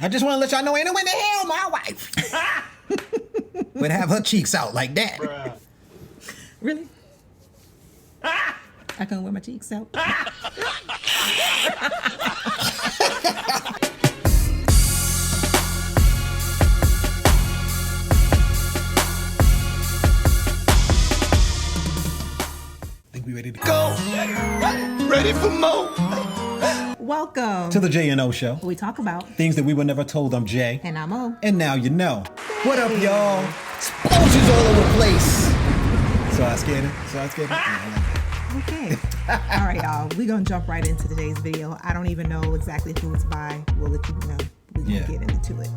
I just want to let y'all know ain't no way in the hell my wife would have her cheeks out like that. Bruh. Really? I couldn't wear my cheeks out. Think we ready to go? Ready for more? Welcome To the J&O Show. we talk about. Things that we were never told. I'm Jay. And I'm O. And now you know. What up, y'all? Explosions all over the place. So I scared it. Okay. All right, y'all. We're going to jump right into today's video. I don't even know exactly who it's by. We'll let you know. We're going to get into it.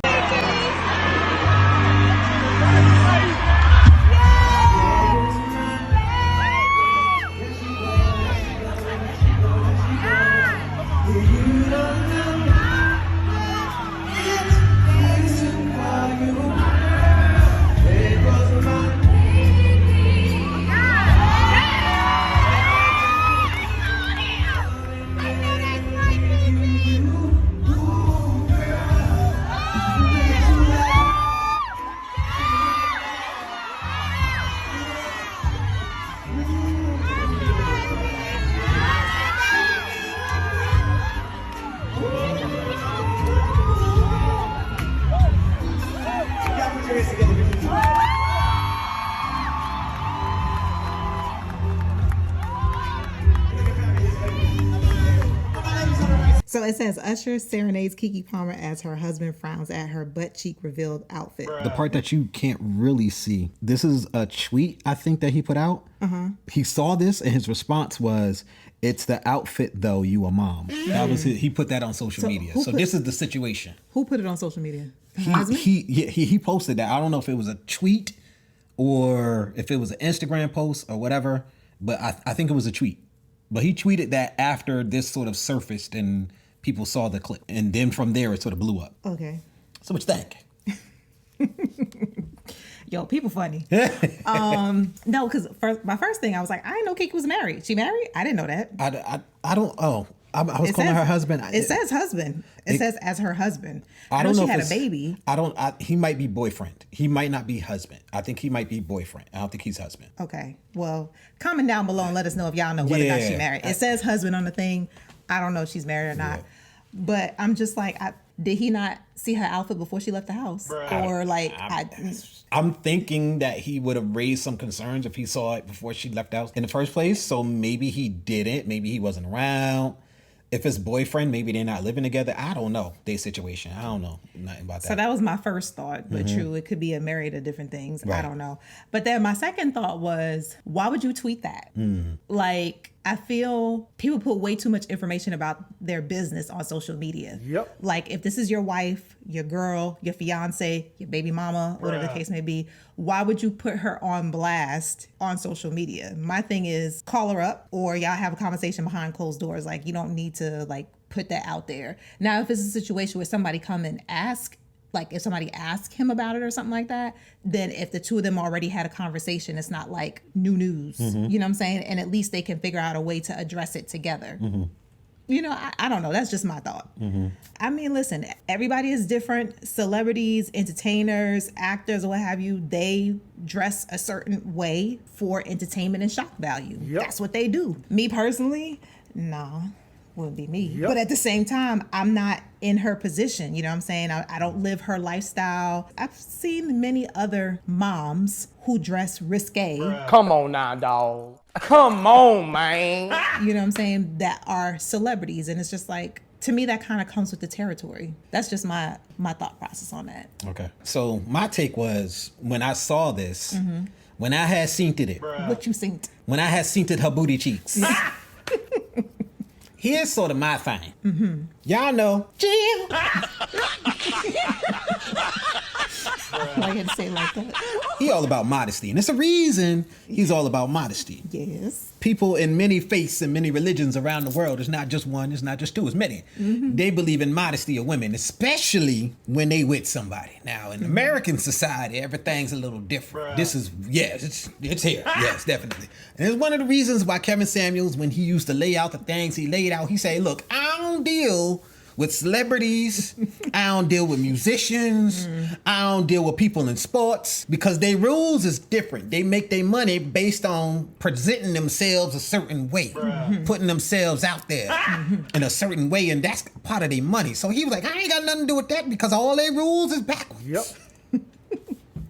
So it says Usher serenades Keke Palmer as her husband frowns at her butt cheek revealed outfit. The part that you can't really see. This is a tweet, I think, that he put out. He saw this and his response was, "It's the outfit though, you a mom." That was he put that on social media. So this is the situation. Who put it on social media? He posted that. I don't know if it was a tweet or if it was an Instagram post or whatever, but I think it was a tweet. But he tweeted that after this sort of surfaced and people saw the clip. And then from there, it sort of blew up. Okay. So what you think? Yo, people funny. No, because my first thing, I was like, I didn't know Keke was married. She married? I didn't know that. I don't, I was calling her husband. It says husband. It says as her husband. I don't know she if had a baby. He might be boyfriend. He might not be husband. I think he might be boyfriend. I don't think he's husband. Okay. Well, comment down below and let us know if y'all know whether or not she's married. It says husband on the thing. I don't know if she's married or not. But I'm just like, did he not see her outfit before she left the house? Or like, I'm thinking that he would have raised some concerns if he saw it before she left the house in the first place. So maybe he didn't. Maybe he wasn't around. If it's boyfriend, maybe they're not living together. I don't know their situation. I don't know nothing about that. So that was my first thought, but true, it could be a married to different things. Right. I don't know. But then my second thought was, why would you tweet that? Like, I feel people put way too much information about their business on social media. Yep. Like, if this is your wife, your girl, your fiance, your baby mama, whatever the case may be, why would you put her on blast on social media? My thing is, call her up or y'all have a conversation behind closed doors. Like, you don't need to like put that out there. Now, if it's a situation where somebody come and ask, like if somebody asked him about it or something like that, then if the two of them already had a conversation, it's not like new news. You know what I'm saying? And at least they can figure out a way to address it together. You know, I don't know. That's just my thought. I mean, listen, everybody is different. Celebrities, entertainers, actors, or what have you, they dress a certain way for entertainment and shock value. That's what they do. Me personally, no. Wouldn't be me. But at the same time, I'm not in her position. You know what I'm saying? I don't live her lifestyle. I've seen many other moms who dress risque. Come on now, dog. Come on, man. You know what I'm saying? That are celebrities. And it's just like, to me, that kind of comes with the territory. That's just my thought process on that. Okay. So my take was, when I saw this, when I had seen it. What you seen? When I had seen it, her booty cheeks. Here's sort of my thing. Y'all know, Jill. Why you had to say it like that? He all about modesty. And it's a reason he's all about modesty. Yes. People in many faiths and many religions around the world, it's not just one, it's not just two, it's many. They believe in modesty of women, especially when they with somebody. Now, in American society, everything's a little different. This is, it's here. Yes, definitely. And it's one of the reasons why Kevin Samuels, when he used to lay out the things he laid out, he said, look, I don't deal with celebrities. I don't deal with musicians. I don't deal with people in sports because their rules is different. They make their money based on presenting themselves a certain way, putting themselves out there in a certain way, and that's part of their money. So he was like, I ain't got nothing to do with that because all their rules is backwards. Yep.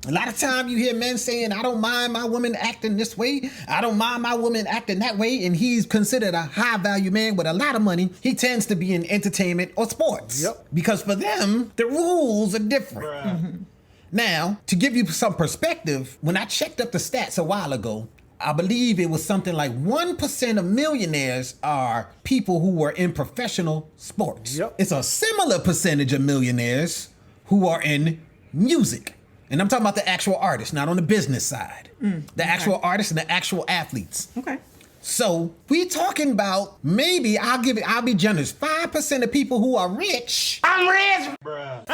A lot of time you hear men saying, I don't mind my woman acting this way. I don't mind my woman acting that way. And he's considered a high value man with a lot of money. He tends to be in entertainment or sports. Yep. Because for them, the rules are different. Now, to give you some perspective, when I checked up the stats a while ago, I believe it was something like 1% of millionaires are people who were in professional sports. Yep. It's a similar percentage of millionaires who are in music. And I'm talking about the actual artists, not on the business side. The actual artists and the actual athletes. Okay. So we talking about maybe, I'll be generous, 5% of people who are rich, I'm rich.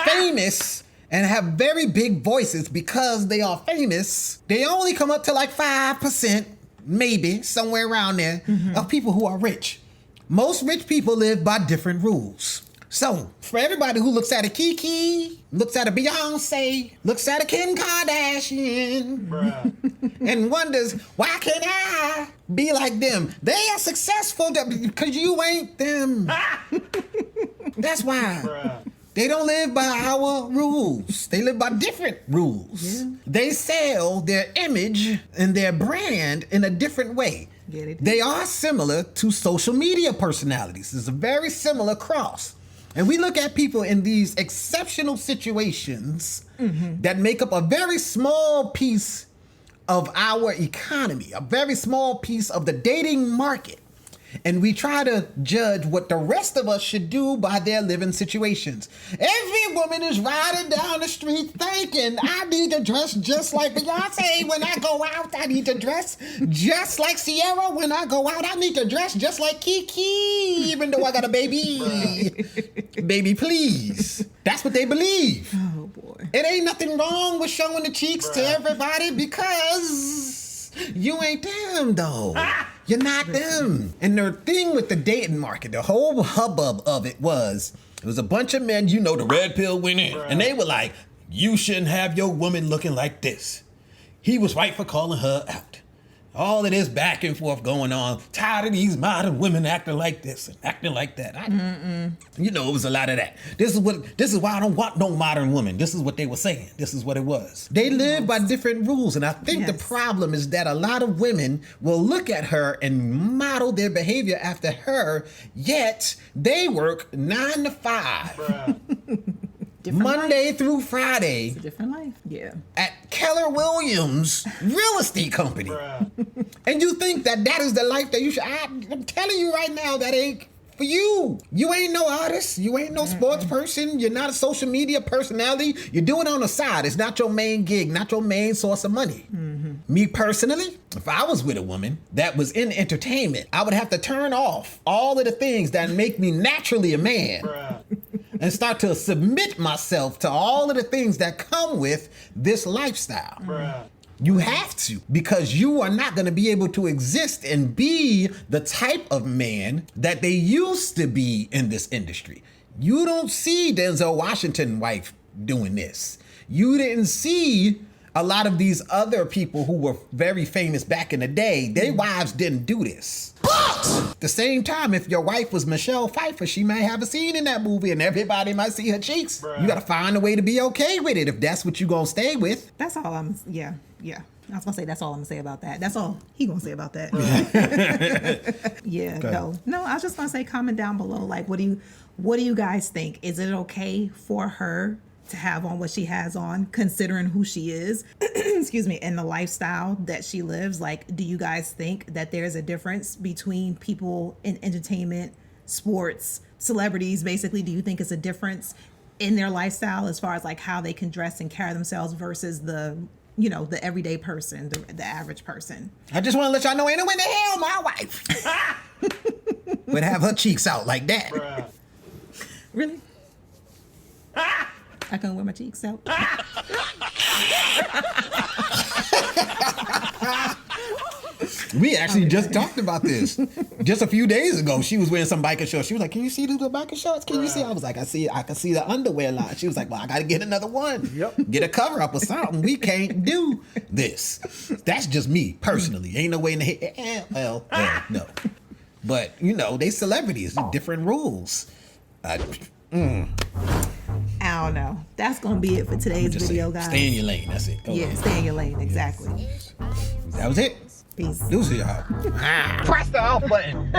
famous, and have very big voices because they are famous. They only come up to like 5%, maybe, somewhere around there, of people who are rich. Most rich people live by different rules. So, for everybody who looks at a Keke, looks at a Beyonce, looks at a Kim Kardashian, and wonders, why can't I be like them? They are successful because you ain't them. That's why. They don't live by our rules. They live by different rules. Yeah. They sell their image and their brand in a different way. Yeah, they are similar to social media personalities. It's a very similar cross. And we look at people in these exceptional situations that make up a very small piece of our economy, a very small piece of the dating market. And we try to judge what the rest of us should do by their living situations. Every woman is riding down the street thinking, I need to dress just like Beyonce when I go out. I need to dress just like Sierra when I go out. I need to dress just like Keke, even though I got a baby. Baby, please. That's what they believe. Oh, boy. It ain't nothing wrong with showing the cheeks to everybody because you ain't them, though. You're not them. And the thing with the dating market, the whole hubbub of it was a bunch of men, you know, the red pill went in. And they were like, you shouldn't have your woman looking like this. He was right for calling her out. All of this back and forth going on. Tired of these modern women acting like this and acting like that. You know, it was a lot of that. This is why I don't want no modern woman. This is what they were saying. This is what it was. They live by different rules. And I think the problem is that a lot of women will look at her and model their behavior after her, yet they work 9 to 5. Monday through Friday. It's a different life. Yeah. At Keller Williams Real Estate Company. And you think that is the life that you should. I'm telling you right now, that ain't for you. You ain't no artist. You ain't no sports person. You're not a social media personality. You do it on the side. It's not your main gig, not your main source of money. Me personally, if I was with a woman that was in entertainment, I would have to turn off all of the things that make me naturally a man. And start to submit myself to all of the things that come with this lifestyle. You have to, because you are not going to be able to exist and be the type of man that they used to be in this industry. You don't see Denzel Washington's wife doing this. You didn't see a lot of these other people who were very famous back in the day. Their wives didn't do this. But at the same time, if your wife was Michelle Pfeiffer, she may have a scene in that movie and everybody might see her cheeks. You got to find a way to be okay with it if that's what you're going to stay with. That's all yeah. I was gonna say that's all I'm gonna say about that. That's all he gonna say about that. No, I was just gonna say, comment down below. Like, what do you guys think? Is it okay for her to have on what she has on, considering who she is, excuse me, and the lifestyle that she lives? Like, do you guys think that there's a difference between people in entertainment, sports, celebrities, basically? Do you think it's a difference in their lifestyle as far as like how they can dress and carry themselves versus the everyday person, the average person? I just want to let y'all know, ain't no way in the hell my wife would have her cheeks out like that. Really? I couldn't wear my cheeks out. We actually just talked about this just a few days ago. She was wearing some biker shorts. She was like, "Can you see the biker shorts? Can you see?" I was like, I can see the underwear line." She was like, "Well, I got to get another one. Yep. Get a cover up or something. We can't do this." That's just me personally. Ain't no way in the hell, no. But you know, they celebrities, different rules. I don't know. That's gonna be it for today's video, guys. Stay in your lane. That's it. Yeah, stay in your lane. Exactly. That was it. Peace. Deuces, y'all. Press the off button.